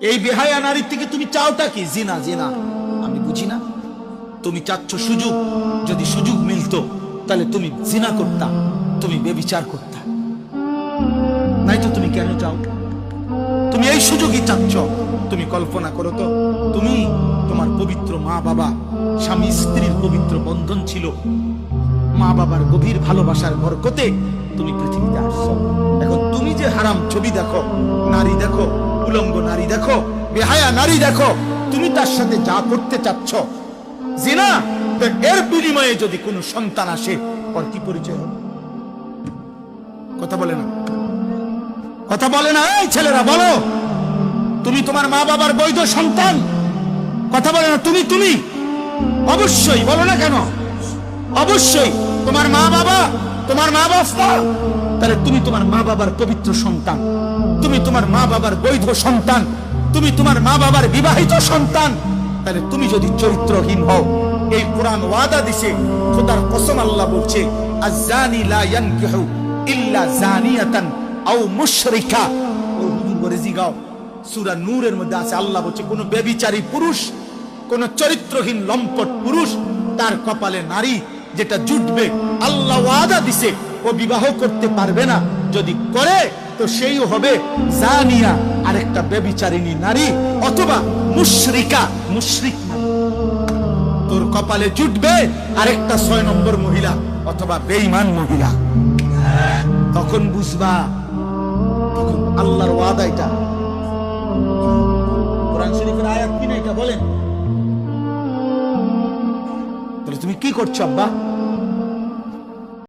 এই বেহায়া নারীর থেকে তুমি চাওটা কি? জিনা। জিনা আমি বুঝি না। তুমি চাচ্ছ সুযোগ, যদি সুযোগ মিলতো তাহলে তুমি জিনা করতা, তুমি বেবিচার করতা। নাই তো তুমি কেন চাও? তুমি এই সুযোগই চাচ্ছ। তুমি কল্পনা করো তো, তুমি তোমার পবিত্র মা বাবা, স্বামী স্ত্রীর পবিত্র বন্ধন ছিল, মা বাবার গভীর ভালোবাসার বরকতে তুমি পৃথিবীতে আসছো। এখন তুমি যে হারাম ছবি দেখো, নারী দেখো, উলঙ্গ নারী দেখো, বেহায়া নারী দেখো, তুমি তার সাথে যা করতে চাচ্ছ জিনা, তো এর বিনিময়ে যদি কোনো সন্তান আসে, ওর কি পরিচয় হবে? কথা বলে না, কথা বলে না। এই ছেলেরা বলো, তুমি তোমার মা বাবার বৈধ সন্তান? কথা বলে না। তুমি তুমি অবশ্যই বলো না কেন? অবশ্যই তোমার মা বাবা, তোমার মা বাবা, তাহলে তুমি তোমার মা বাবার পবিত্র সন্তান, তুমি তোমার মা বাবার বৈধ সন্তান, তুমি তোমার মা বাবার বিবাহিত সন্তান। তাহলে তুমি যদি চরিত্রহীন হও, এই কোরআন ওয়াদা দিছে, খোদার কসম আল্লাহ বলছে, আয-যানি লা ইয়ানকিহু ইল্লা যানিয়াতান আও মুশরিকা। ও হুজুর করে জিগাও, সূরা নূরের মধ্যে আছে, আল্লাহ বলছে কোন ব্যভিচারী পুরুষ, কোন চরিত্রহীন লম্পট পুরুষ, তার কপালে নারী যেটা জুটবে, আল্লাহ ওয়াদা দিছে ও বিবাহ করতে পারবে না। যদি করে তো সেই হবে জানিয়া, আরেকটা ব্যভিচারিণী নারী, অথবা মুশরিকা, মুশরিক। তোর কপালে জুটবে আরেকটা 6 নম্বর মহিলা, অথবা বেঈমান মহিলা। তখন বুঝবা, তখন আল্লাহর ওয়াদা। এটা কোরআন শরীফের আয়াত কিনা, এটা বলেন। তাহলে তুমি কি করছো আব্বা?